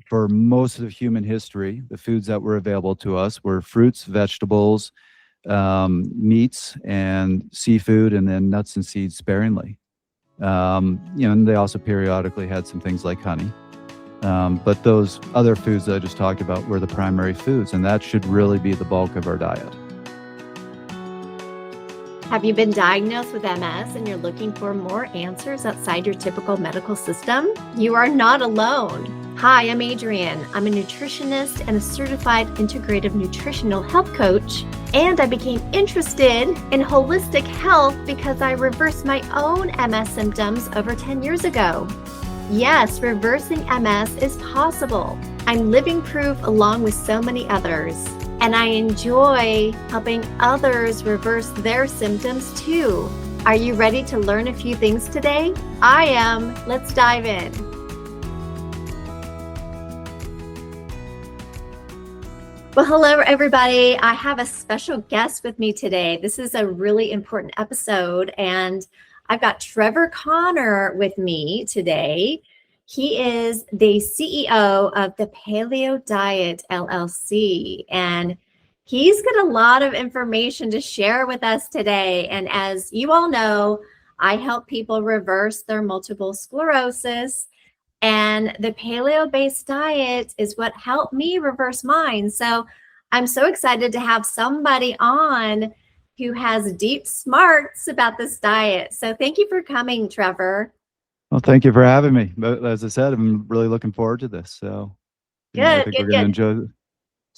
for most of human history, the foods that were available to us were fruits, vegetables, meats, and seafood, and then nuts and seeds sparingly. And they also periodically had some things like honey. But those other foods that I just talked about were the primary foods, and that should really be the bulk of our diet. Have you been diagnosed with MS and you're looking for more answers outside your typical medical system? You are not alone. Hi, I'm Adrienne. I'm a nutritionist and a certified integrative nutritional health coach. And I became interested in holistic health because I reversed my own MS symptoms over 10 years ago. Yes, reversing MS is possible. I'm living proof along with so many others. And I enjoy helping others reverse their symptoms too. Are you ready to learn a few things today? I am. Let's dive in. Well, hello, everybody. I have a special guest with me today. This is a really important episode, and I've got Trevor Connor with me today. He is the CEO of the Paleo Diet LLC, and he's got a lot of information to share with us today. And as you all know, I help people reverse their multiple sclerosis, and the paleo-based diet is what helped me reverse mine. So I'm so excited to have somebody on who has deep smarts about this diet. So thank you for coming, Trevor. Well, thank you for having me. But as I said, I'm really looking forward to this. So I think we're going to enjoy it.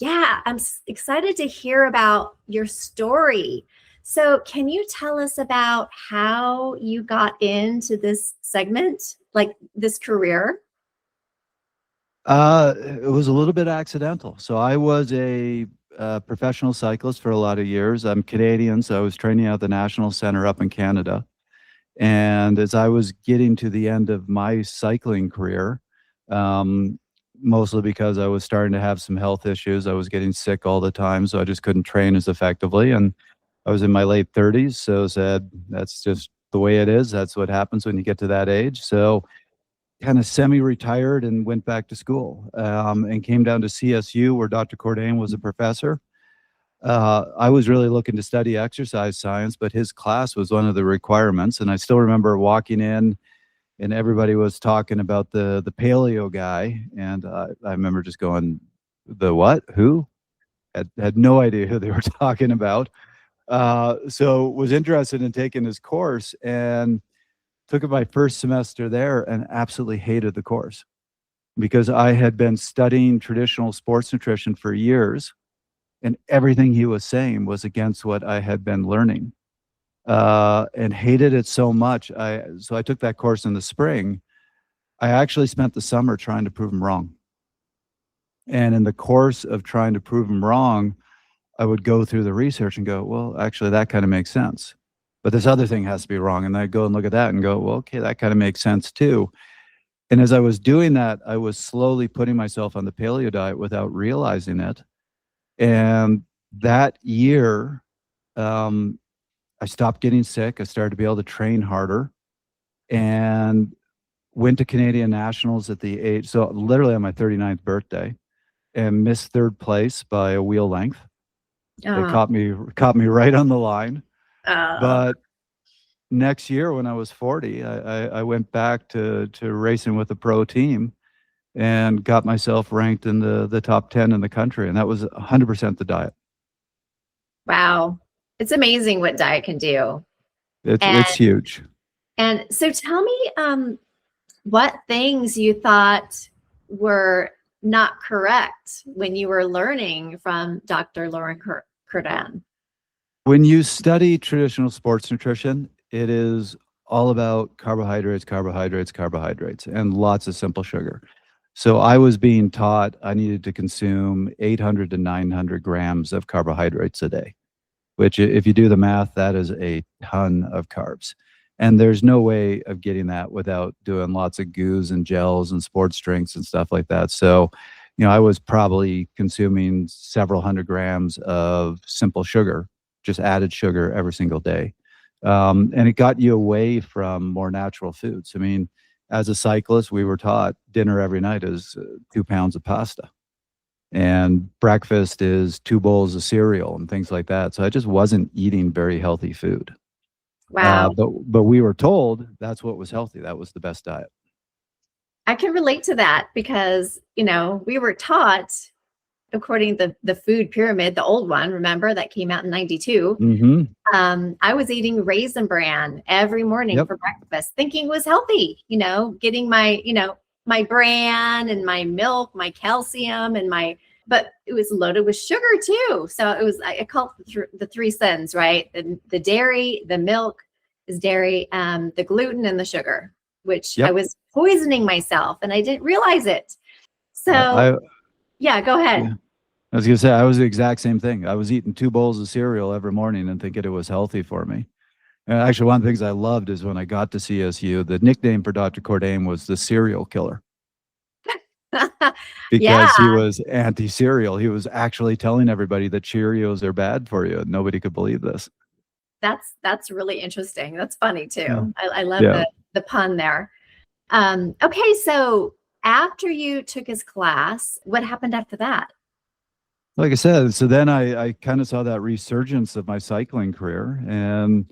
Yeah, I'm excited to hear about your story. So can you tell us about how you got into this segment, like this career? It was a little bit accidental. So I was a professional cyclist for a lot of years. I'm Canadian, so I was training at the National Center up in Canada. And as I was getting to the end of my cycling career, mostly because I was starting to have some health issues, I was getting sick all the time, so I just couldn't train as effectively. And I was in my late 30s, so I said, that's just the way it is. That's what happens when you get to that age. So kind of semi-retired and went back to school, and came down to CSU where Dr. Cordain was a professor. I was really looking to study exercise science, but his class was one of the requirements. And I still remember walking in and everybody was talking about the paleo guy. And I remember just going, the what? Who? Had no idea who they were talking about. So was interested in taking his course and took it my first semester there and absolutely hated the course because I had been studying traditional sports nutrition for years. And everything he was saying was against what I had been learning, and hated it so much. So I took that course in the spring. I actually spent the summer trying to prove him wrong. And in the course of trying to prove him wrong, I would go through the research and go, well, actually, that kind of makes sense. But this other thing has to be wrong. And I'd go and look at that and go, well, okay, that kind of makes sense too. And as I was doing that, I was slowly putting myself on the paleo diet without realizing it. And that year, I stopped getting sick. I started to be able to train harder and went to Canadian Nationals at the age, so literally on my 39th birthday, and missed third place by a wheel length. They caught me right on the line. But next year when I was 40, I went back to racing with a pro team and got myself ranked in the top 10 in the country. And that was 100% the diet. Wow. It's amazing what diet can do. It's huge. And so tell me what things you thought were not correct when you were learning from Dr. Loren Cordain. When you study traditional sports nutrition, it is all about carbohydrates, carbohydrates, carbohydrates, and lots of simple sugar. So I was being taught I needed to consume 800 to 900 grams of carbohydrates a day, which if you do the math, that is a ton of carbs. And there's no way of getting that without doing lots of goos and gels and sports drinks and stuff like that. So, I was probably consuming several hundred grams of simple sugar, just added sugar every single day. And it got you away from more natural foods. as a cyclist, we were taught dinner every night is 2 pounds of pasta, and breakfast is 2 bowls of cereal and things like that. So I just wasn't eating very healthy food. Wow. But we were told that's what was healthy. That was the best diet. I can relate to that because, we were taught, according to the food pyramid, the old one, remember, that came out in 92. I was eating Raisin Bran every morning for breakfast, thinking it was healthy, getting my, my bran and my milk, my calcium but it was loaded with sugar too. So it was, I call it the 3 sins, right? The dairy, the milk is dairy, the gluten and the sugar, which I was poisoning myself and I didn't realize it. So yeah, go ahead. Yeah. I was going to say, I was the exact same thing. I was eating 2 bowls of cereal every morning and thinking it was healthy for me. And actually, one of the things I loved is when I got to CSU, the nickname for Dr. Cordain was the cereal killer. Because he was anti-cereal. He was actually telling everybody that Cheerios are bad for you. Nobody could believe this. That's really interesting. That's funny too. I love the pun there. Okay, so after you took his class, what happened after that? Like I said, so then I kind of saw that resurgence of my cycling career, and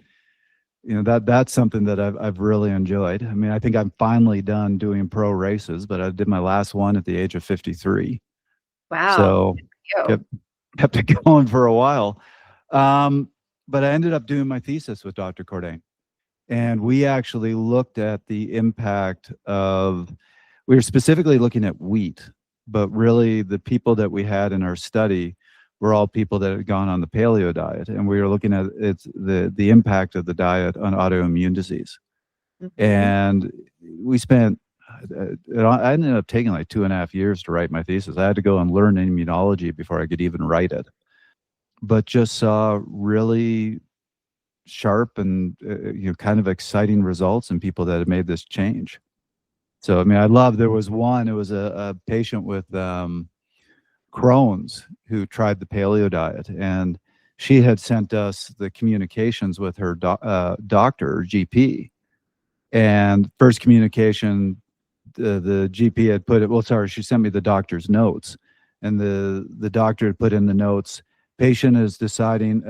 that's something that I've really enjoyed. I mean, I think I'm finally done doing pro races, but I did my last one at the age of 53. Wow. So kept it going for a while. But I ended up doing my thesis with Dr. Cordain. And we actually looked at the impact we were specifically looking at wheat, but really the people that we had in our study were all people that had gone on the paleo diet. And we were looking at the impact of the diet on autoimmune disease. And we spent, I ended up taking like 2.5 years to write my thesis. I had to go and learn immunology before I could even write it. But just saw really sharp and kind of exciting results in people that had made this change. So, I mean, there was one, it was a patient with Crohn's who tried the paleo diet, and she had sent us the communications with her doctor or GP. And first communication, the GP had put it, she sent me the doctor's notes, and the doctor had put in the notes, patient has decided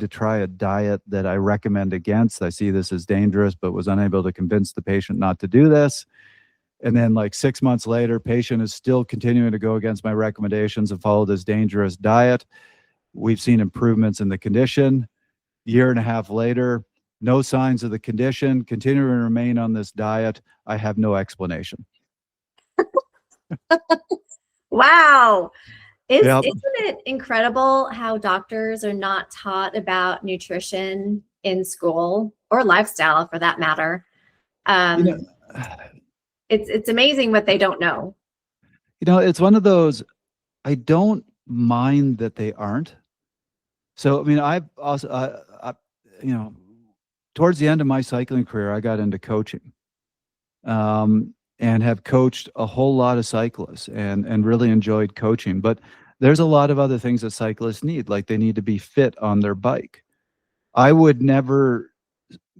to try a diet that I recommend against. I see this as dangerous, but was unable to convince the patient not to do this. And then like 6 months later, patient is still continuing to go against my recommendations and follow this dangerous diet. We've seen improvements in the condition. 1.5 years later, no signs of the condition, continuing to remain on this diet. I have no explanation. Wow. Isn't it incredible how doctors are not taught about nutrition in school or lifestyle for that matter? It's amazing what they don't know. It's one of those, I don't mind that they aren't. So, I mean, I've also, towards the end of my cycling career, I got into coaching, and have coached a whole lot of cyclists and really enjoyed coaching. But there's a lot of other things that cyclists need, like they need to be fit on their bike. I would never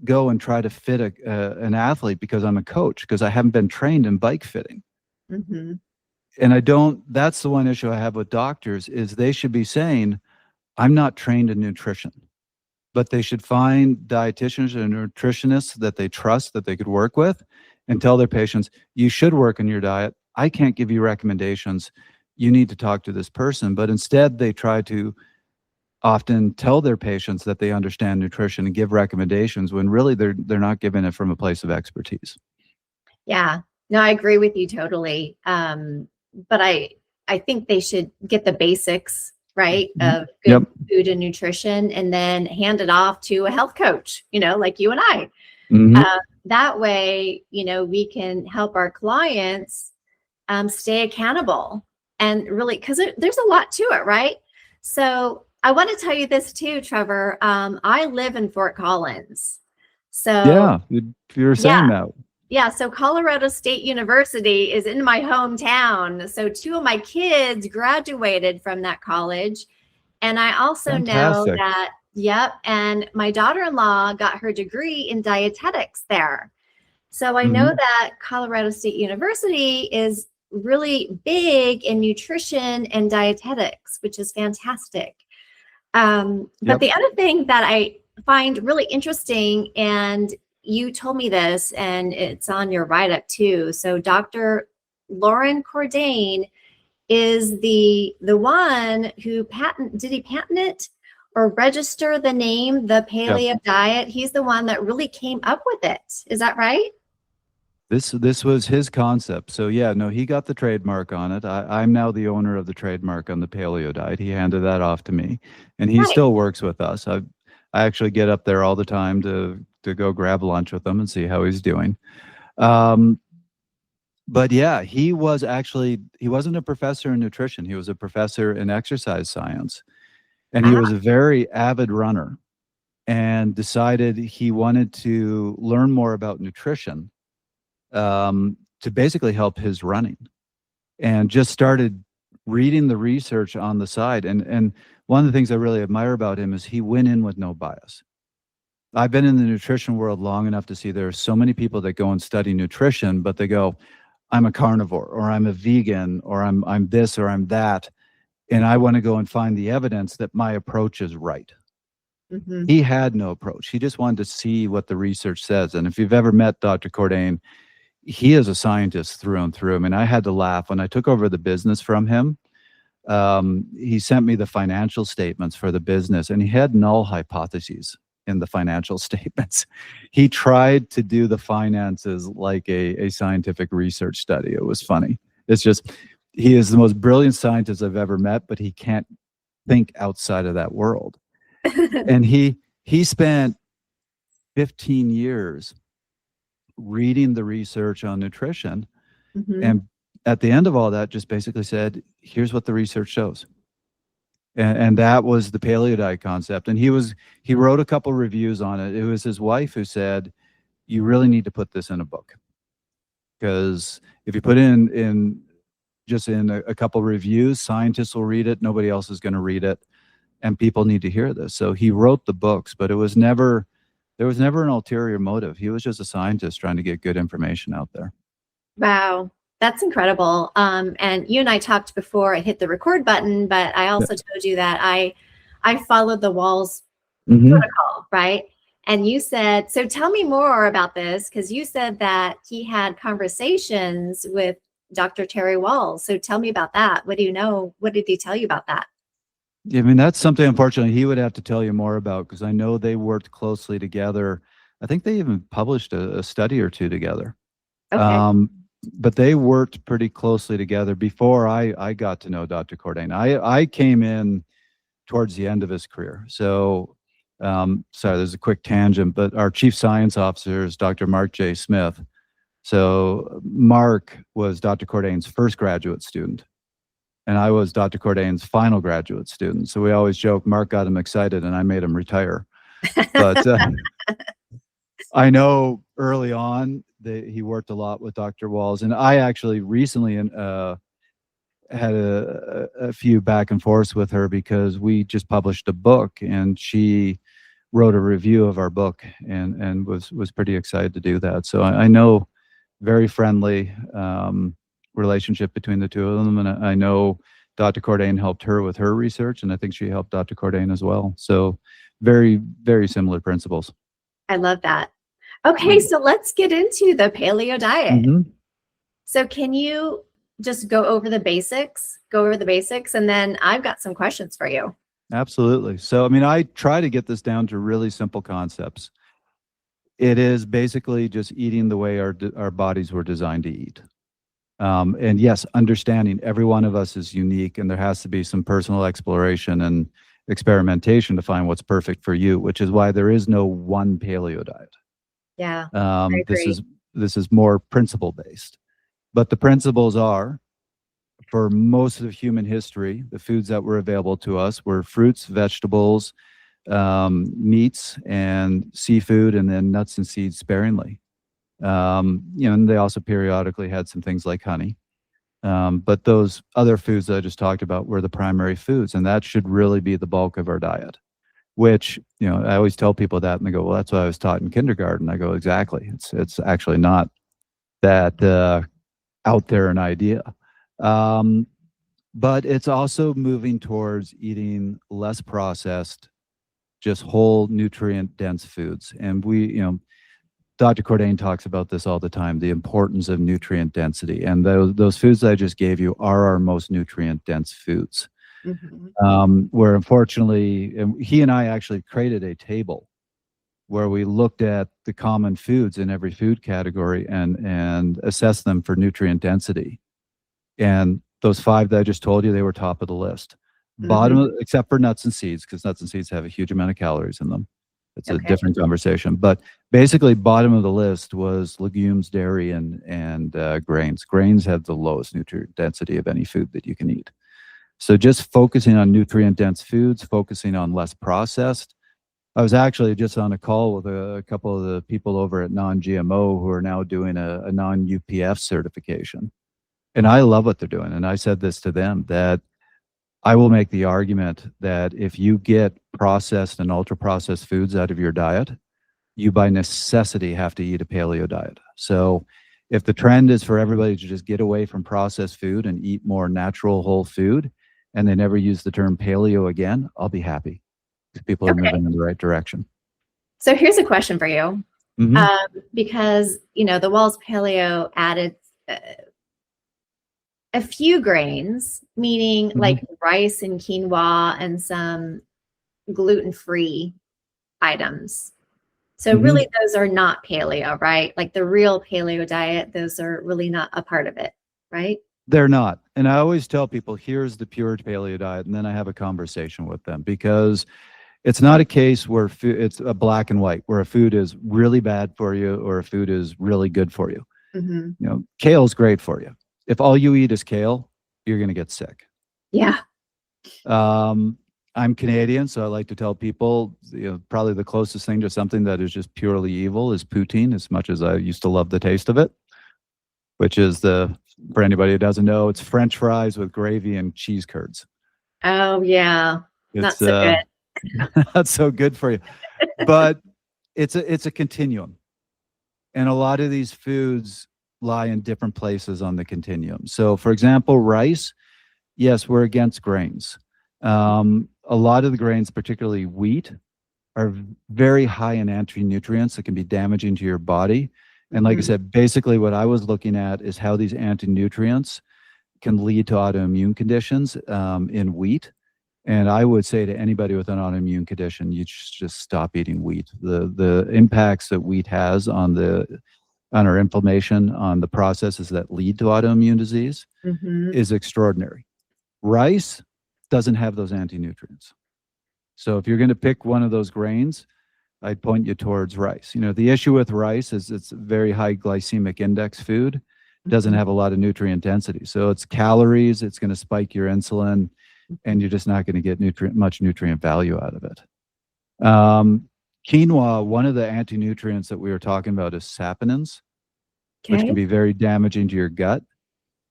go and try to fit an athlete because I'm a coach, because I haven't been trained in bike fitting. And that's the one issue I have with doctors, is they should be saying, I'm not trained in nutrition, but they should find dietitians and nutritionists that they trust, that they could work with, and tell their patients, you should work on your diet. I can't give you recommendations. You need to talk to this person. But instead, they try to often tell their patients that they understand nutrition and give recommendations when really they're not giving it from a place of expertise. Yeah, no, I agree with you totally. But I think they should get the basics right of good food and nutrition, and then hand it off to a health coach, like you and I. That way, we can help our clients stay accountable, and really, because there's a lot to it, right? So I want to tell you this too, Trevor. I live in Fort Collins. So you were saying that. Yeah, so Colorado State University is in my hometown. So 2 of my kids graduated from that college. And I also know that, and my daughter-in-law got her degree in dietetics there. So I know that Colorado State University is really big in nutrition and dietetics, which is fantastic. But the other thing that I find really interesting, and you told me this, and it's on your write-up too. So Dr. Loren Cordain is the one who did he patent it or register the name, the paleo diet? He's the one that really came up with it. Is that right? This was his concept. So yeah, no, he got the trademark on it. I'm now the owner of the trademark on the paleo diet. He handed that off to me, and he still works with us. I actually get up there all the time to go grab lunch with him and see how he's doing. But yeah, he wasn't a professor in nutrition. He was a professor in exercise science, and he was a very avid runner, and decided he wanted to learn more about nutrition to basically help his running, and just started reading the research on the side. And one of the things I really admire about him is he went in with no bias. I've been in the nutrition world long enough to see there are so many people that go and study nutrition, but they go, I'm a carnivore, or I'm a vegan, or I'm this, or I'm that, and I want to go and find the evidence that my approach is right. He had no approach. He just wanted to see what the research says. And if you've ever met Dr. Cordain, he is a scientist through and through. I mean, I had to laugh when I took over the business from him. He sent me the financial statements for the business, and he had null hypotheses in the financial statements. He tried to do the finances like a scientific research study. It was funny. It's just, he is the most brilliant scientist I've ever met, but he can't think outside of that world. And he spent 15 years reading the research on nutrition, and at the end of all that just basically said, here's what the research shows. And that was the paleo diet concept. And he wrote a couple reviews on it. It was his wife who said, you really need to put this in a book, because if you put in a couple reviews, scientists will read it, nobody else is going to read it, and people need to hear this. So he wrote the books, but there was never an ulterior motive. He was just a scientist trying to get good information out there. Wow. That's incredible. And you and I talked before I hit the record button, but I also told you that I followed the Wahls protocol, right? And you said, so tell me more about this, because you said that he had conversations with Dr. Terry Wahls. So tell me about that. What do you know? What did he tell you about that? I mean, that's something, unfortunately, he would have to tell you more about, because I know they worked closely together. I think they even published a study or two together. Okay. But they worked pretty closely together before I got to know Dr. Cordain. I came in towards the end of his career. So, sorry, there's a quick tangent, but our chief science officer is Dr. Mark J. Smith. So Mark was Dr. Cordain's first graduate student, and I was Dr. Cordain's final graduate student. So we always joke, Mark got him excited and I made him retire. But I know early on that he worked a lot with Dr. Wahls, and I actually recently had a few back and forths with her, because we just published a book and she wrote a review of our book, and was pretty excited to do that. So I know, very friendly relationship between the two of them, and I know Dr. Cordain helped her with her research, and I think she helped Dr. Cordain as well. So very, very similar principles. I love that. Okay, so let's get into the paleo diet. So can you just go over the basics, and then I've got some questions for you. Absolutely. So, I mean, I try to get this down to really simple concepts. It is basically just eating the way our bodies were designed to eat. And yes, understanding every one of us is unique, and there has to be some personal exploration and experimentation to find what's perfect for you, which is why there is no one paleo diet. Yeah. This is more principle based, but the principles are, for most of human history, the foods that were available to us were fruits, vegetables, meats, and seafood, and then nuts and seeds sparingly. And they also periodically had some things like honey. But those other foods that I just talked about were the primary foods, and that should really be the bulk of our diet. which, I always tell people that, and they go, well, that's what I was taught in kindergarten. I go, exactly. It's actually not that out there an idea. But it's also moving towards eating less processed, just whole nutrient dense foods. And Dr. Cordain talks about this all the time, the importance of nutrient density. And those foods that I just gave you are our most nutrient dense foods. Where unfortunately, and he and I actually created a table where we looked at the common foods in every food category and assessed them for nutrient density. And those 5 that I just told you, they were top of the list. Except for nuts and seeds, because nuts and seeds have a huge amount of calories in them. It's a different conversation. But basically, bottom of the list was legumes, dairy, and grains. Grains have the lowest nutrient density of any food that you can eat. So just focusing on nutrient-dense foods, focusing on less processed. I was actually just on a call with a couple of the people over at Non-GMO who are now doing a non-UPF certification. And I love what they're doing. And I said this to them, that I will make the argument that if you get processed and ultra-processed foods out of your diet, you by necessity have to eat a paleo diet. So if the trend is for everybody to just get away from processed food and eat more natural whole food, and they never use the term paleo again, I'll be happy. People are moving in the right direction. So here's a question for you. Because, the Wahls Paleo added a few grains, meaning like rice and quinoa and some gluten-free items. So really those are not paleo, right? Like the real paleo diet, those are really not a part of it, right? They're not. And I always tell people, here's the pure paleo diet. And then I have a conversation with them, because it's not a case where it's a black and white, where a food is really bad for you or a food is really good for you. Kale is great for you. If all you eat is kale, you're going to get sick. Yeah. I'm Canadian, so I like to tell people, probably the closest thing to something that is just purely evil is poutine, as much as I used to love the taste of it, which is for anybody who doesn't know, it's French fries with gravy and cheese curds. Oh, yeah. Not so good. Not so good for you. But it's a continuum. And a lot of these foods lie in different places on the continuum. So, for example, rice, yes, we're against grains. A lot of the grains, particularly wheat, are very high in anti-nutrients that can be damaging to your body. And like I said, basically what I was looking at is how these anti-nutrients can lead to autoimmune conditions in wheat. And I would say to anybody with an autoimmune condition, you just stop eating wheat. The impacts that wheat has on our inflammation, on the processes that lead to autoimmune disease is extraordinary. Rice doesn't have those anti-nutrients. So if you're going to pick one of those grains, I'd point you towards rice. The issue with rice is it's a very high glycemic index food. It doesn't have a lot of nutrient density. So it's calories, it's going to spike your insulin, and you're just not going to get much nutrient value out of it. Quinoa, one of the anti-nutrients that we were talking about is saponins, which can be very damaging to your gut.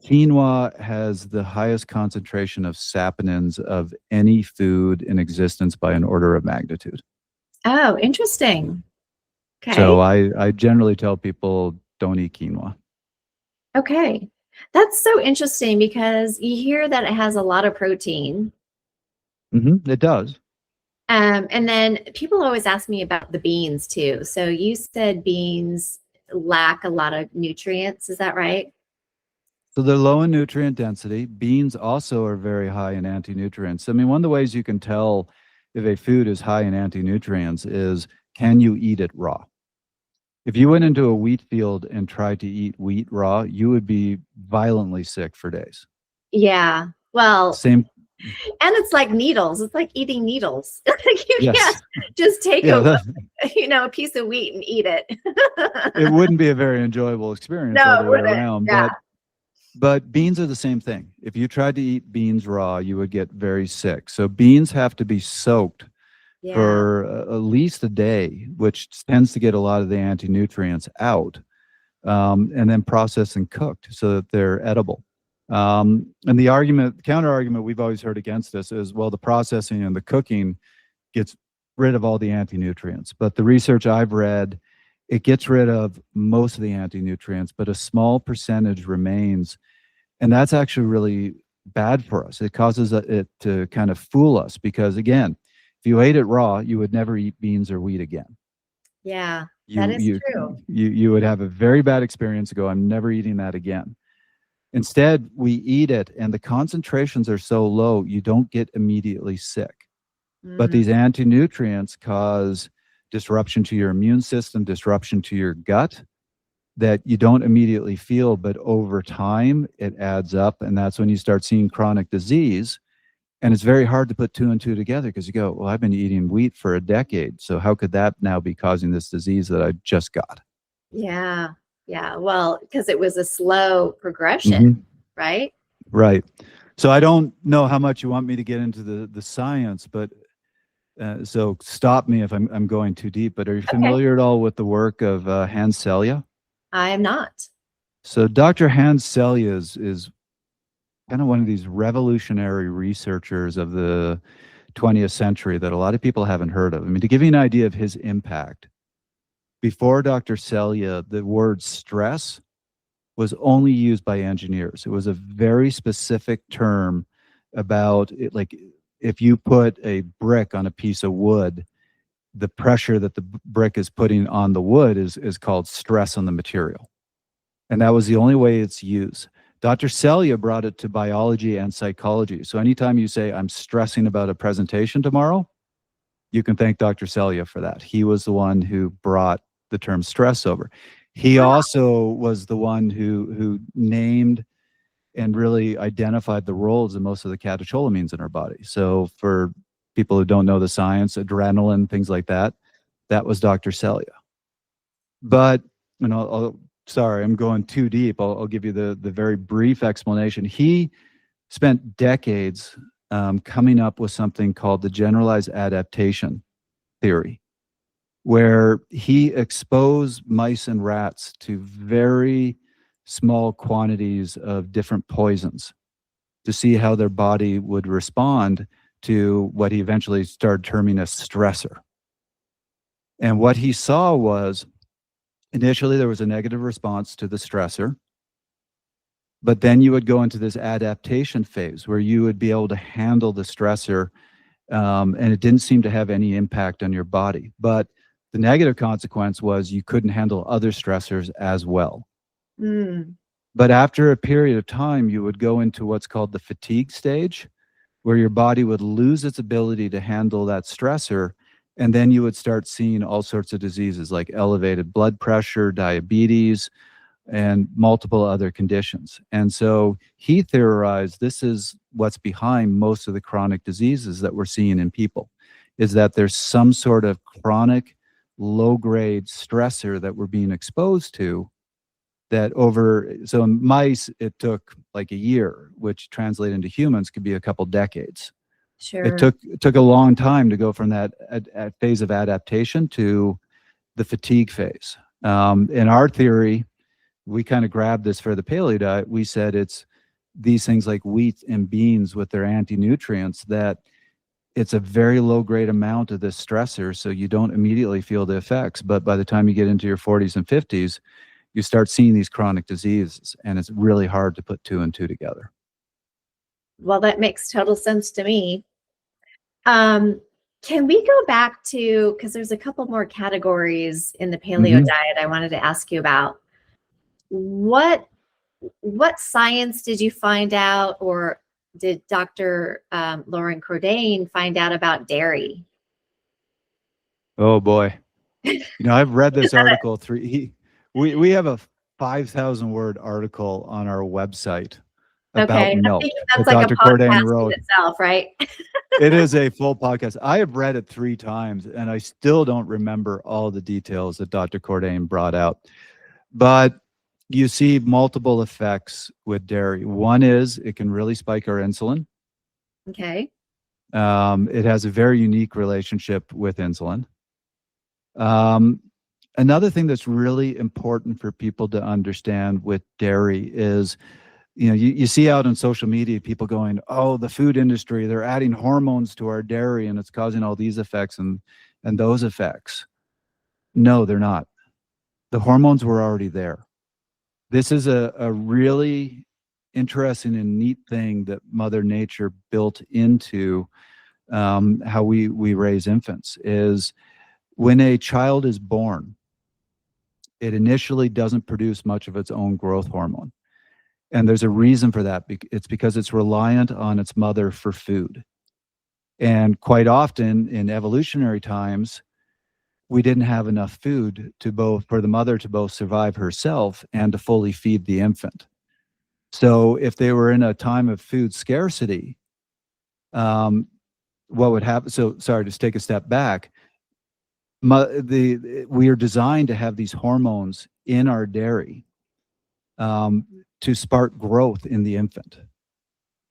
Quinoa has the highest concentration of saponins of any food in existence by an order of magnitude. Oh, interesting. Okay. So I generally tell people, don't eat quinoa. Okay. That's so interesting, because you hear that it has a lot of protein. It does. And then people always ask me about the beans too. So you said beans lack a lot of nutrients. Is that right? So they're low in nutrient density. Beans also are very high in anti-nutrients. I mean, one of the ways you can tell if a food is high in anti-nutrients is, can you eat it raw? If you went into a wheat field and tried to eat wheat raw, you would be violently sick for days. Yeah. Well, same. And it's like needles. It's like eating needles. You can't just take a piece of wheat and eat it. It wouldn't be a very enjoyable experience all the way around. Yeah. But beans are the same thing. If you tried to eat beans raw, you would get very sick. So beans have to be soaked for at least a day, which tends to get a lot of the anti-nutrients out, and then processed and cooked so that they're edible. And the counter argument we've always heard against this is, well, the processing and the cooking gets rid of all the anti-nutrients. But the research I've read, it gets rid of most of the anti-nutrients, but a small percentage remains. And that's actually really bad for us. It causes it to kind of fool us because, again, if you ate it raw, you would never eat beans or wheat again. Yeah, that is true. You would have a very bad experience and go, I'm never eating that again. Instead, we eat it, and the concentrations are so low, you don't get immediately sick. But these anti-nutrients cause disruption to your immune system, disruption to your gut that you don't immediately feel, but over time it adds up. And that's when you start seeing chronic disease. And it's very hard to put two and two together because you go, well, I've been eating wheat for a decade. So how could that now be causing this disease that I just got? Yeah. Yeah. Well, because it was a slow progression, right? Right. So I don't know how much you want me to get into the science, but so stop me if I'm going too deep. But are you familiar at all with the work of Hans Selye? I am not. So Dr. Hans Selye is kind of one of these revolutionary researchers of the 20th century that a lot of people haven't heard of. I mean, to give you an idea of his impact, before Dr. Selye, the word stress was only used by engineers. It was a very specific term about it, like if you put a brick on a piece of wood, the pressure that the brick is putting on the wood is called stress on the material. And that was the only way it's used. Dr. Selye brought it to biology and psychology. So anytime you say, I'm stressing about a presentation tomorrow, you can thank Dr. Selye for that. He was the one who brought the term stress over. He also was the one who named and really identified the roles of most of the catecholamines in our body. So for people who don't know the science, adrenaline, things like that, that was Dr. Selye. But, you know, sorry, I'm going too deep. I'll give you the very brief explanation. He spent decades coming up with something called the generalized adaptation theory, where he exposed mice and rats to very small quantities of different poisons to see how their body would respond to what he eventually started terming a stressor. And what he saw was initially there was a negative response to the stressor, but then you would go into this adaptation phase where you would be able to handle the stressor, and it didn't seem to have any impact on your body. But the negative consequence was you couldn't handle other stressors as well. But after a period of time, you would go into what's called the fatigue stage, where your body would lose its ability to handle that stressor, and then you would start seeing all sorts of diseases like elevated blood pressure, diabetes, and multiple other conditions. And so he theorized this is what's behind most of the chronic diseases that we're seeing in people, is that there's some sort of chronic low-grade stressor that we're being exposed to that so in mice, it took like a year, which translated into humans could be a couple decades. Sure. It took a long time to go from that phase of adaptation to the fatigue phase. In our theory, we kind of grabbed this for the paleo diet. We said it's these things like wheat and beans with their anti-nutrients that it's a very low grade amount of this stressor, so you don't immediately feel the effects. But by the time you get into your 40s and 50s, you start seeing these chronic diseases, and it's really hard to put two and two together. Well, that makes total sense to me. Can we go back to, because there's a couple more categories in the paleo diet I wanted to ask you about. What science did you find out, or did Dr. Loren Cordain find out about dairy? Oh boy. You know, I've read this article we have a 5,000 word article on our website about milk. That's like Dr. a podcast wrote in itself, right? It is a full podcast. I have read it 3 times and I still don't remember all the details that Dr. Cordain brought out. But you see multiple effects with dairy. One is it can really spike our insulin. Okay. It has a very unique relationship with insulin. Another thing that's really important for people to understand with dairy is, you know, you see out on social media, people going, oh, the food industry, they're adding hormones to our dairy and it's causing all these effects. And and those effects. No, they're not. The hormones were already there. This is a really interesting and neat thing that Mother Nature built into how we raise infants. Is when a child is born, it initially doesn't produce much of its own growth hormone. And there's a reason for that. It's because it's reliant on its mother for food. And quite often in evolutionary times, we didn't have enough food for the mother to both survive herself and to fully feed the infant. So if they were in a time of food scarcity, what would happen? So sorry, just take a step back. We are designed to have these hormones in our dairy to spark growth in the infant,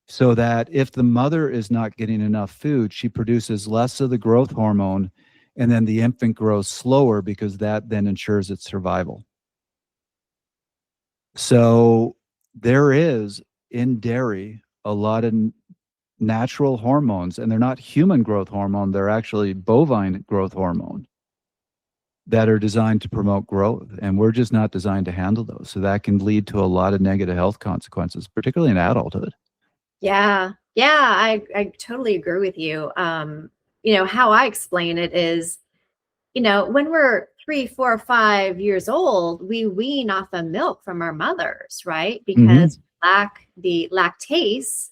so that if the mother is not getting enough food, she produces less of the growth hormone, and then the infant grows slower because that then ensures its survival. So there is in dairy a lot of natural hormones, and they're not human growth hormone, they're actually bovine growth hormone that are designed to promote growth, and we're just not designed to handle those. So that can lead to a lot of negative health consequences, particularly in adulthood. Yeah, I totally agree with you. How I explain it is, when we're 3, 4, 5 years old, we wean off of milk from our mothers, right? Because we lack the lactase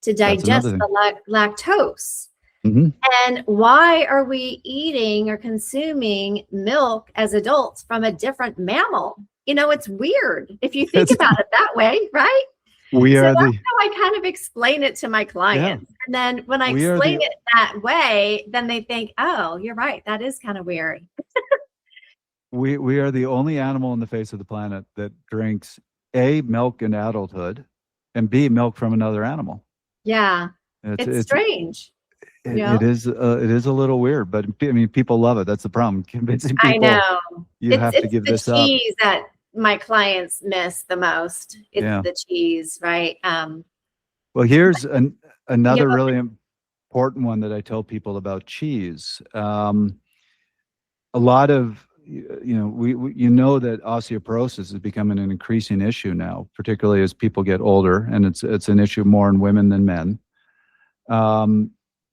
to digest the lactose. And why are we eating or consuming milk as adults from a different mammal? It's weird if you think about it that way, right? That's how I kind of explain it to my clients. Yeah. And then when I explain it that way, then they think, oh, you're right. That is kind of weird. We are the only animal on the face of the planet that drinks A, milk in adulthood, and B, milk from another animal. Yeah. It's strange. It is a little weird, but I mean, people love it. That's the problem. Convincing people. I know. You have to give this up. It's the cheese that my clients miss the most. It's the cheese, right? Well, here's another really important one that I tell people about cheese. A lot of we know that osteoporosis is becoming an increasing issue now, particularly as people get older, and it's an issue more in women than men.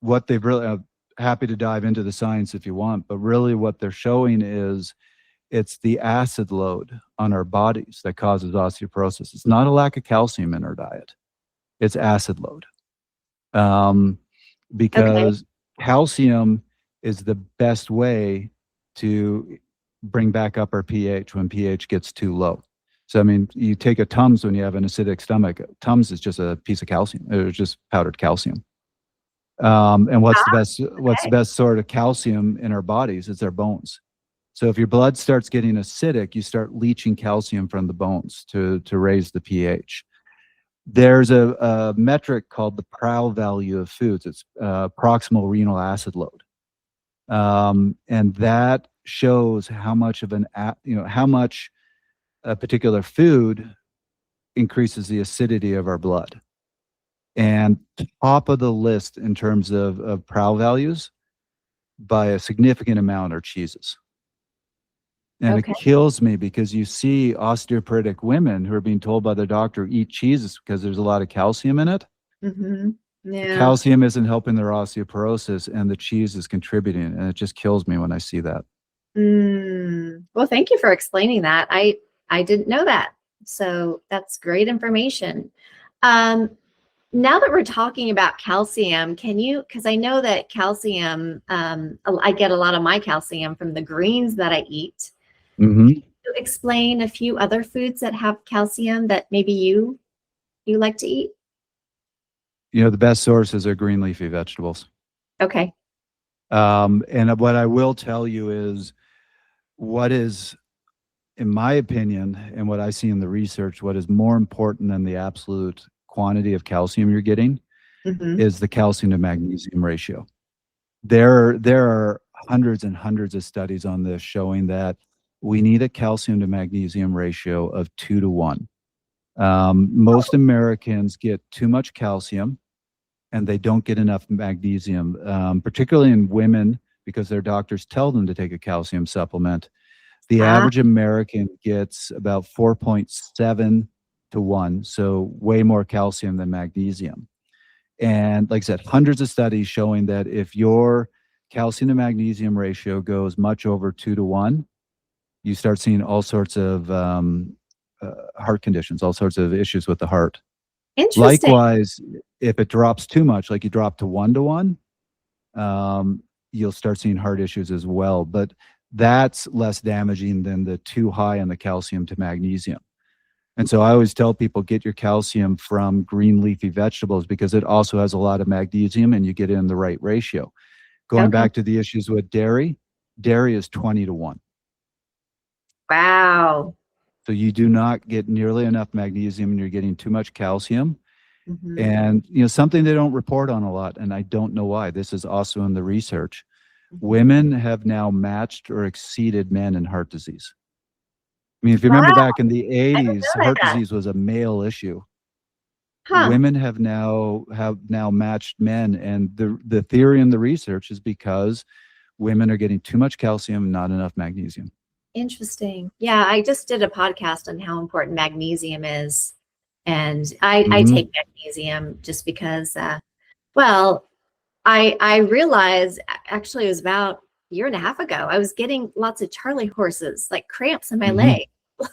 What they've really happy to dive into the science if you want, but really what they're showing is it's the acid load on our bodies that causes osteoporosis. It's not a lack of calcium in our diet. It's acid load. Because calcium is the best way to bring back up our pH when pH gets too low. So, I mean, you take a Tums when you have an acidic stomach. Tums is just a piece of calcium. It's just powdered calcium. And what's the best sort of calcium in our bodies? It's our bones. So if your blood starts getting acidic, you start leaching calcium from the bones to raise the pH. There's a metric called the Prow value of foods. It's proximal renal acid load, and that shows how much of how much a particular food increases the acidity of our blood. And top of the list in terms of Prow values by a significant amount are cheeses. And it kills me because you see osteoporotic women who are being told by their doctor, eat cheeses because there's a lot of calcium in it. Yeah. Calcium isn't helping their osteoporosis, and the cheese is contributing, and it just kills me when I see that. Well, thank you for explaining that. I didn't know that. So that's great information. Now that we're talking about calcium, because I know that calcium, I get a lot of my calcium from the greens that I eat. Can you explain a few other foods that have calcium that maybe you like to eat? The best sources are green leafy vegetables. Okay. And what I will tell you is what is, in my opinion, and what I see in the research, what is more important than the absolute quantity of calcium you're getting is the calcium to magnesium ratio. There are hundreds and hundreds of studies on this showing that we need a calcium to magnesium ratio of 2 to 1. Most Americans get too much calcium and they don't get enough magnesium, particularly in women because their doctors tell them to take a calcium supplement. The Ah, average American gets about 4.7 to 1, so way more calcium than magnesium. And like I said, hundreds of studies showing that if your calcium to magnesium ratio goes much over 2 to 1, you start seeing all sorts of heart conditions, all sorts of issues with the heart. interesting. Likewise, if it drops too much, like you drop to 1 to 1, you'll start seeing heart issues as well. But that's less damaging than the too high on the calcium to magnesium. And so I always tell people, get your calcium from green leafy vegetables because it also has a lot of magnesium and you get it in the right ratio. Going Okay. back to the issues with dairy, dairy is 20 to 1. Wow. So you do not get nearly enough magnesium and you're getting too much calcium. Mhm. And something they don't report on a lot, and I don't know why, this is also in the research. Mhm. Women have now matched or exceeded men in heart disease. I mean, if you remember Wow, back in the I didn't 80s, know heart that. disease was a male issue. Huh. Women have now matched men, and the theory in the research is because women are getting too much calcium, not enough magnesium. Interesting. Yeah, I just did a podcast on how important magnesium is. And I Hmm. take magnesium just because, well, I realized actually it was about a year and a half ago, I was getting lots of Charlie horses, like cramps in my Hmm. leg as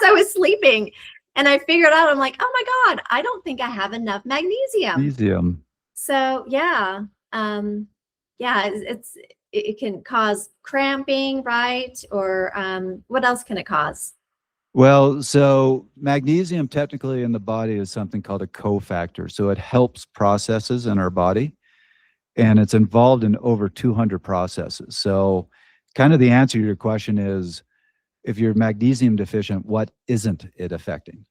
I was sleeping. And I figured out, I'm like, oh my God, I don't think I have enough magnesium. Magnesium. So yeah, it can cause cramping, right? Or what else can it cause? Well, so magnesium technically in the body is something called a cofactor. So it helps processes in our body, and it's involved in over 200 processes. So kind of the answer to your question is, if you're magnesium deficient, what isn't it affecting?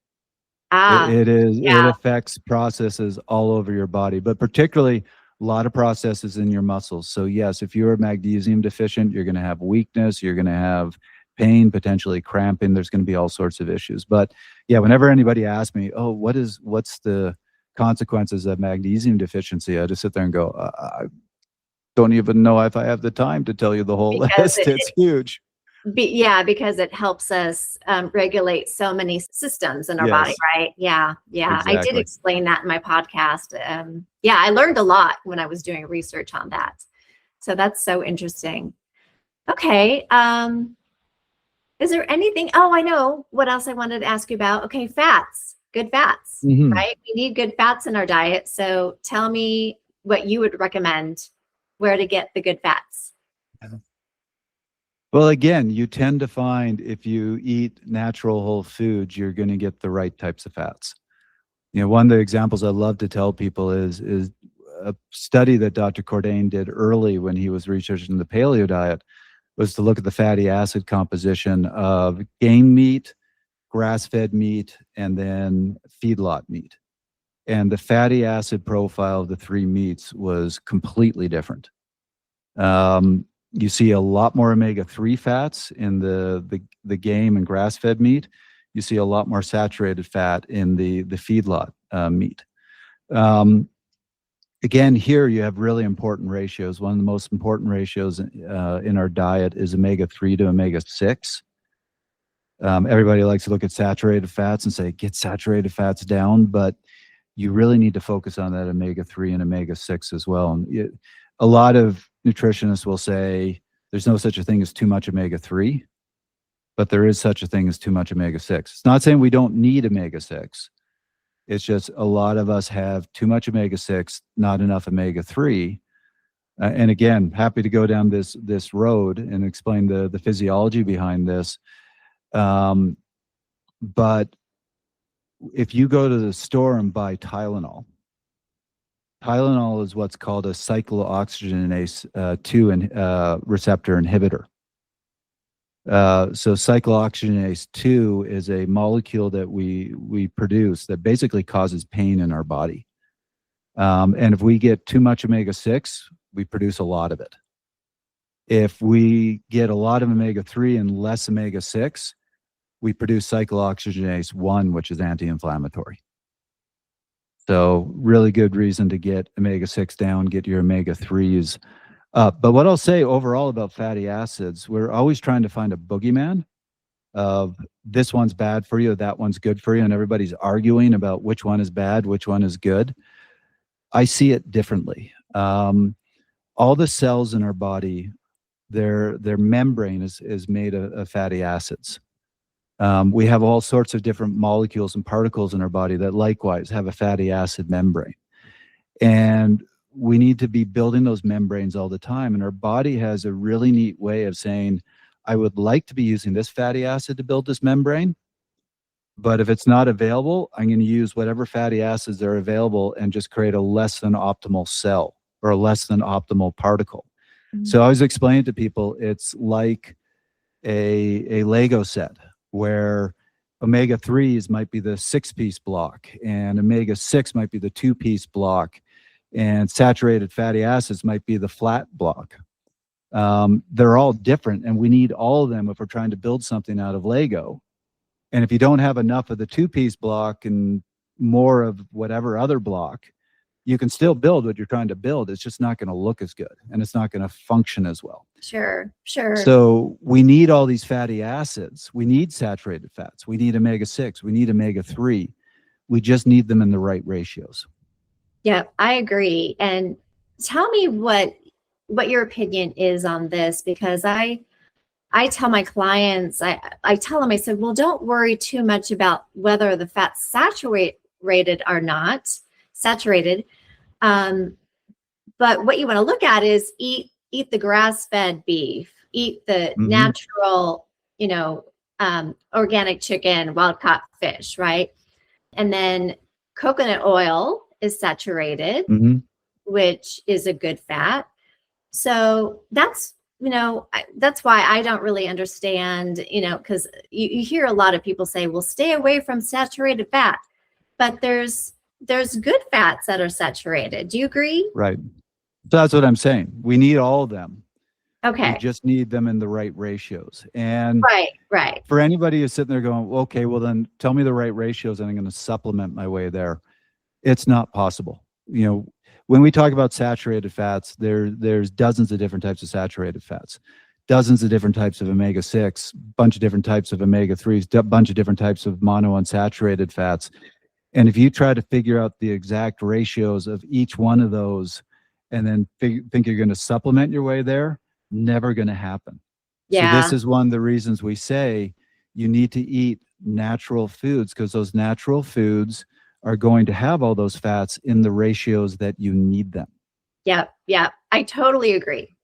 Ah, It yeah. affects processes all over your body, but particularly a lot of processes in your muscles. So yes, if you're magnesium deficient, you're going to have weakness, you're going to have pain, potentially cramping. There's going to be all sorts of issues. But yeah, whenever anybody asks me, "Oh, what's the consequences of magnesium deficiency?" I just sit there and go, I don't even know if I have the time to tell you the whole Because list. It's huge. yeah, because it helps us regulate so many systems in our body, Yes, right? Yeah, yeah. I did exactly. explain that in my podcast. Yeah, I learned a lot when I was doing research on that. So that's so interesting. Okay. Is there anything? Oh, I know what else I wanted to ask you about. Okay, fats, good fats, Hmm. right? We need good fats in our diet. So tell me what you would recommend, where to get the good fats. Well, again, you tend to find if you eat natural whole foods, you're going to get the right types of fats. One of the examples I love to tell people is a study that Dr. Cordain did early when he was researching the paleo diet was to look at the fatty acid composition of game meat, grass-fed meat, and then feedlot meat. And the fatty acid profile of the three meats was completely different. You see a lot more omega-3 fats in the game and grass-fed meat. You see a lot more saturated fat in the feedlot meat. Again, here you have really important ratios. One of the most important ratios in our diet is omega-3 to omega-6. Everybody likes to look at saturated fats and say, get saturated fats down, but you really need to focus on that omega-3 and omega-6 as well. And a lot of nutritionists will say there's no such a thing as too much omega-3, but there is such a thing as too much omega-6. It's not saying we don't need omega-6. It's just a lot of us have too much omega-6, not enough omega-3. And again, happy to go down this road and explain the physiology behind this. But if you go to the store and buy Tylenol, Tylenol is what's called a cyclooxygenase 2 receptor inhibitor. So cyclooxygenase 2 is a molecule that we produce that basically causes pain in our body. And if we get too much omega-6, we produce a lot of it. If we get a lot of omega-3 and less omega-6, we produce cyclooxygenase 1, which is anti-inflammatory. So really good reason to get omega-6 down, get your omega-3s But what I'll say overall about fatty acids, we're always trying to find a boogeyman of this one's bad for you, that one's good for you, and everybody's arguing about which one is bad, which one is good. I see it differently. All the cells in our body, their membrane is made of fatty acids. We have all sorts of different molecules and particles in our body that likewise have a fatty acid membrane. And we need to be building those membranes all the time. And our body has a really neat way of saying, I would like to be using this fatty acid to build this membrane, but if it's not available, I'm going to use whatever fatty acids are available and just create a less than optimal cell or a less than optimal particle. So I always explain to people, it's like a Lego set where omega-3s might be the 6-piece block and omega-6 might be the 2-piece block and saturated fatty acids might be the flat block. They're all different and we need all of them if we're trying to build something out of Lego. And if you don't have enough of the 2-piece block and more of whatever other block, you can still build what you're trying to build. It's just not going to look as good and it's not going to function as well. Sure, sure. So we need all these fatty acids. We need saturated fats. We need omega-6. We need omega-3. We just need them in the right ratios. Yeah, I agree. And tell me what your opinion is on this, because I tell my clients, I tell them, I said, well, don't worry too much about whether the fat's saturated or not, saturated. But what you want to look at is eat the grass-fed beef, eat the natural, organic chicken, wild-caught fish, right? And then coconut oil is saturated, which is a good fat. So that's why I don't really understand, because you hear a lot of people say, well, stay away from saturated fat, but there's good fats that are saturated. Do you agree? Right. So that's what I'm saying. We need all of them. Okay. We just need them in the right ratios. And right. For anybody who's sitting there going, okay, well then tell me the right ratios and I'm going to supplement my way there. It's not possible. When we talk about saturated fats, there's dozens of different types of saturated fats, dozens of different types of omega-6, bunch of different types of omega-3s, bunch of different types of monounsaturated fats. And if you try to figure out the exact ratios of each one of those and then think you're going to supplement your way there, never going to happen. Yeah. So this is one of the reasons we say you need to eat natural foods, because those natural foods are going to have all those fats in the ratios that you need them. Yeah. I totally agree.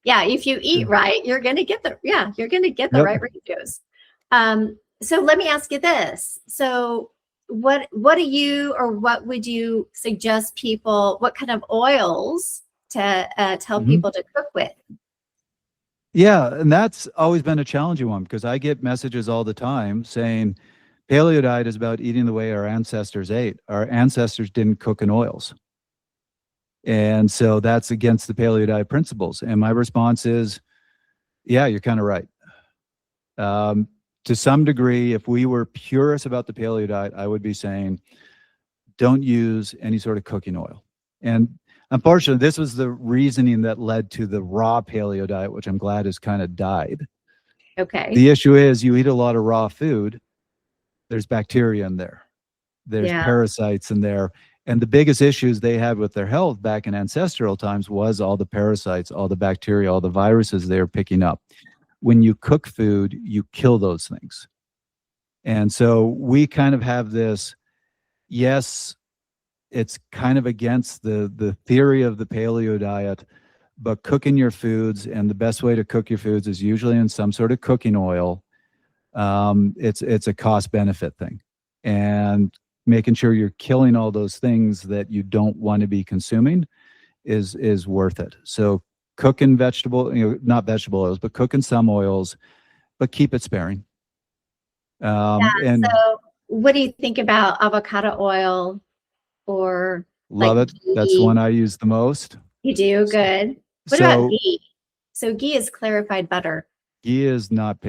Yeah. If you eat right, you're going to get the right ratios. So let me ask you this. So what would you suggest people, what kind of oils to tell people to cook with? Yeah. And that's always been a challenging one, because I get messages all the time saying, paleo diet is about eating the way our ancestors ate. Our ancestors didn't cook in oils. And so that's against the paleo diet principles. And my response is, yeah, you're kind of right. To some degree, if we were purists about the paleo diet, I would be saying, don't use any sort of cooking oil. And unfortunately, this was the reasoning that led to the raw paleo diet, which I'm glad has kind of died. Okay. The issue is you eat a lot of raw food, there's bacteria in there. There's parasites in there. And the biggest issues they had with their health back in ancestral times was all the parasites, all the bacteria, all the viruses they were picking up. When you cook food, you kill those things. And so we kind of have this, yes, it's kind of against the theory of the paleo diet, but cooking your foods, and the best way to cook your foods is usually in some sort of cooking oil. It's a cost benefit thing, and making sure you're killing all those things that you don't want to be consuming is worth it. So cooking not vegetable oils, but cooking some oils, but keep it sparing. So what do you think about avocado oil or love it? Ghee? That's the one I use the most. You do? Good. What about ghee? So ghee is clarified butter. Ghee is not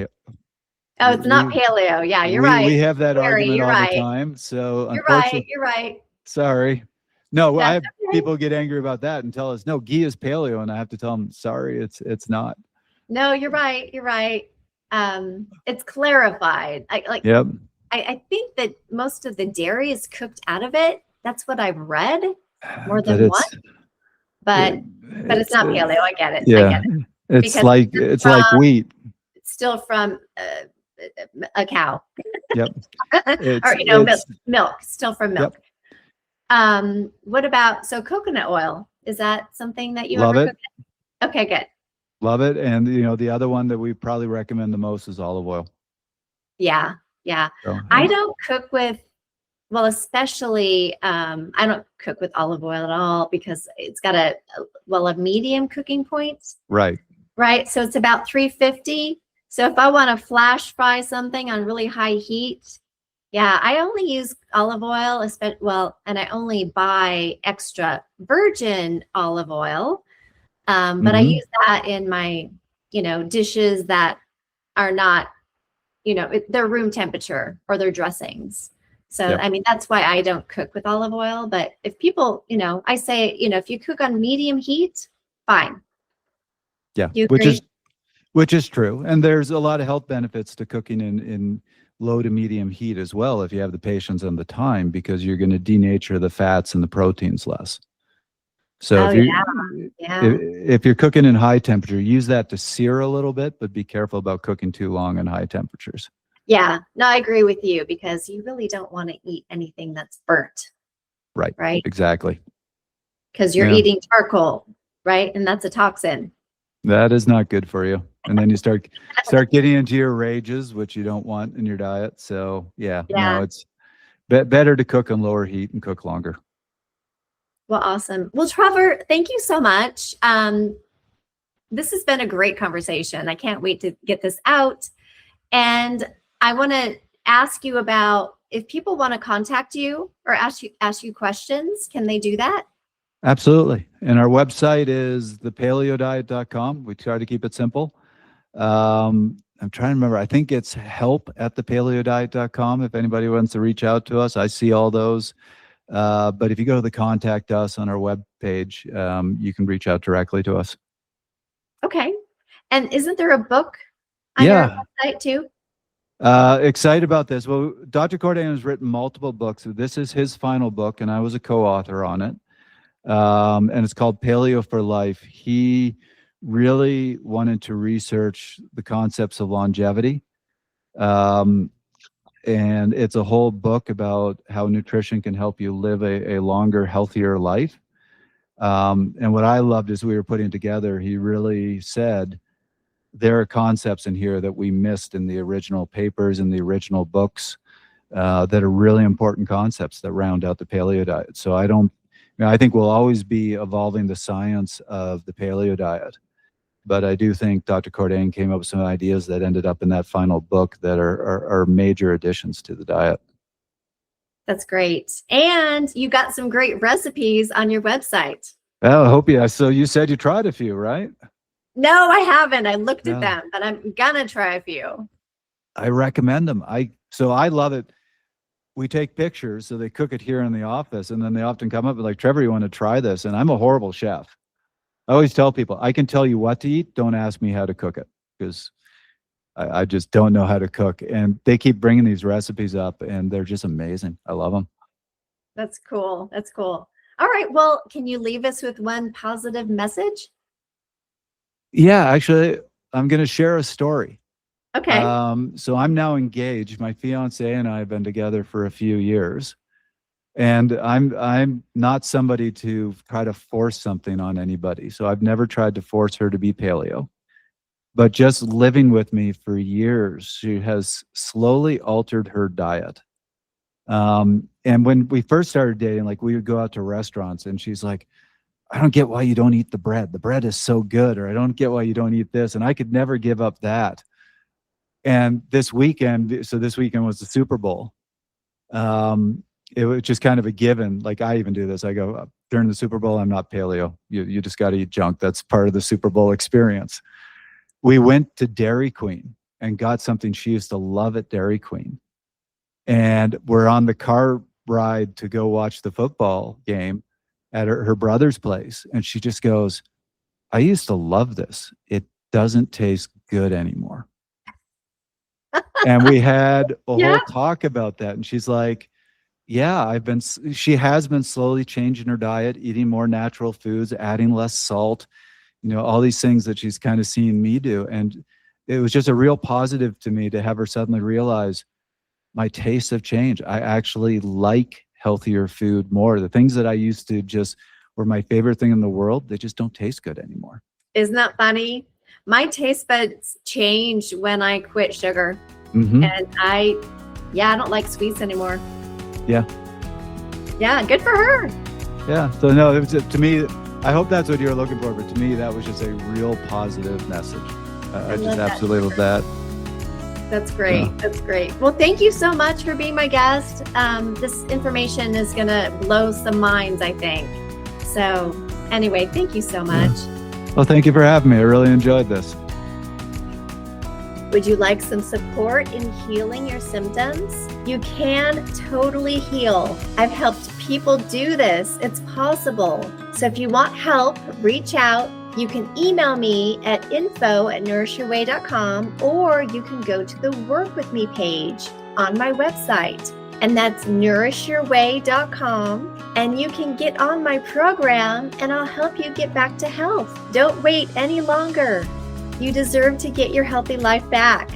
Oh, it's not paleo. Yeah, you're right. We have that argument all the time. So you're right. Sorry. No, people get angry about that and tell us, no, ghee is paleo. And I have to tell them, sorry, it's not. No, you're right. You're right. It's clarified. Yep. I think that most of the dairy is cooked out of it. That's what I've read more But than it's, once. But it's not paleo. I get it. I yeah, get it. it's Because like, it's like wheat. It's still from a cow. Yep. Or, you know, milk, still from milk. Yep. What about, so coconut oil, is that something that you Love ever it. cook? Okay, good. Love it. And, you know, the other one that we probably recommend the most is olive oil. Yeah. Yeah. So, I don't cook with, well, especially, I don't cook with olive oil at all because it's got a medium cooking point. right. Right. So it's about 350. So if I want to flash fry something on really high heat, yeah, I only use olive oil, and I only buy extra virgin olive oil. But I use that in my, dishes that are not, they're room temperature or they're dressings. So, Yep. I mean, that's why I don't cook with olive oil. But if people, I say, if you cook on medium heat, fine. Yeah. You agree? Which is true. And there's a lot of health benefits to cooking in low to medium heat as well, if you have the patience and the time, because you're going to denature the fats and the proteins less. So if you're cooking in high temperature, use that to sear a little bit, but be careful about cooking too long in high temperatures. Yeah, no, I agree with you because you really don't want to eat anything that's burnt. Right. Right. Exactly. Because you're eating charcoal, right? And that's a toxin. That is not good for you. And then you start getting into your rages, which you don't want in your diet. So no, it's better to cook on lower heat and cook longer. Well, awesome. Well, Trevor, thank you so much. This has been a great conversation. I can't wait to get this out. And I want to ask you about if people want to contact you or ask you questions, can they do that? Absolutely. And our website is thepaleodiet.com. We try to keep it simple. I'm trying to remember. I think it's help@thepaleodiet.com. If anybody wants to reach out to us, I see all those. But if you go to the contact us on our webpage, you can reach out directly to us. Okay. And isn't there a book on your website too? Excited about this. Well, Dr. Cordain has written multiple books. This is his final book, and I was a co-author on it. And it's called Paleo for Life. He really wanted to research the concepts of longevity. And it's a whole book about how nutrition can help you live a longer, healthier life. And what I loved is we were putting together, he really said, there are concepts in here that we missed in the original papers and the original books that are really important concepts that round out the paleo diet. So I think we'll always be evolving the science of the paleo diet. But I do think Dr. Cordain came up with some ideas that ended up in that final book that are major additions to the diet. That's great. And you got some great recipes on your website. Well, I hope you. So you said you tried a few, right? No, I haven't. I looked at them, but I'm gonna try a few. I recommend them. So I love it. We take pictures, so they cook it here in the office, and then they often come up with like, Trevor, you want to try this? And I'm a horrible chef. I always tell people, I can tell you what to eat. Don't ask me how to cook it, because I just don't know how to cook. And they keep bringing these recipes up, and they're just amazing. I love them. That's cool. That's cool. All right. Well, can you leave us with one positive message? Yeah, actually, I'm going to share a story. Okay. So I'm now engaged. My fiance and I have been together for a few years, and I'm not somebody to try to force something on anybody. So I've never tried to force her to be paleo, but just living with me for years, she has slowly altered her diet. And when we first started dating, like we would go out to restaurants and she's like, I don't get why you don't eat the bread. The bread is so good. Or I don't get why you don't eat this. And I could never give up that. And this weekend was the Super Bowl. It was just kind of a given. Like I even do this. I go, during the Super Bowl, I'm not paleo. You just got to eat junk. That's part of the Super Bowl experience. We went to Dairy Queen and got something she used to love at Dairy Queen. And we're on the car ride to go watch the football game. at her brother's place. And she just goes, I used to love this. It doesn't taste good anymore. And we had a whole talk about that. And she's like, yeah, she has been slowly changing her diet, eating more natural foods, adding less salt, all these things that she's kind of seeing me do. And it was just a real positive to me to have her suddenly realize my tastes have changed. I actually like healthier food more. The things that I used to just were my favorite thing in the world, they just don't taste good anymore. Isn't that funny? My taste buds changed when I quit sugar. Mm-hmm. And I don't like sweets anymore. Yeah. Yeah, good for her. Yeah. So no, it was, to me, I hope that's what you're looking for, but to me, that was just a real positive message. I just absolutely love that. That's great. Yeah. That's great. Well, thank you so much for being my guest. This information is going to blow some minds, I think. So anyway, thank you so much. Yeah. Well, thank you for having me. I really enjoyed this. Would you like some support in healing your symptoms? You can totally heal. I've helped people do this. It's possible. So if you want help, reach out. You can email me at info@nourishyourway.com, or you can go to the Work With Me page on my website. And that's nourishyourway.com. And you can get on my program and I'll help you get back to health. Don't wait any longer. You deserve to get your healthy life back.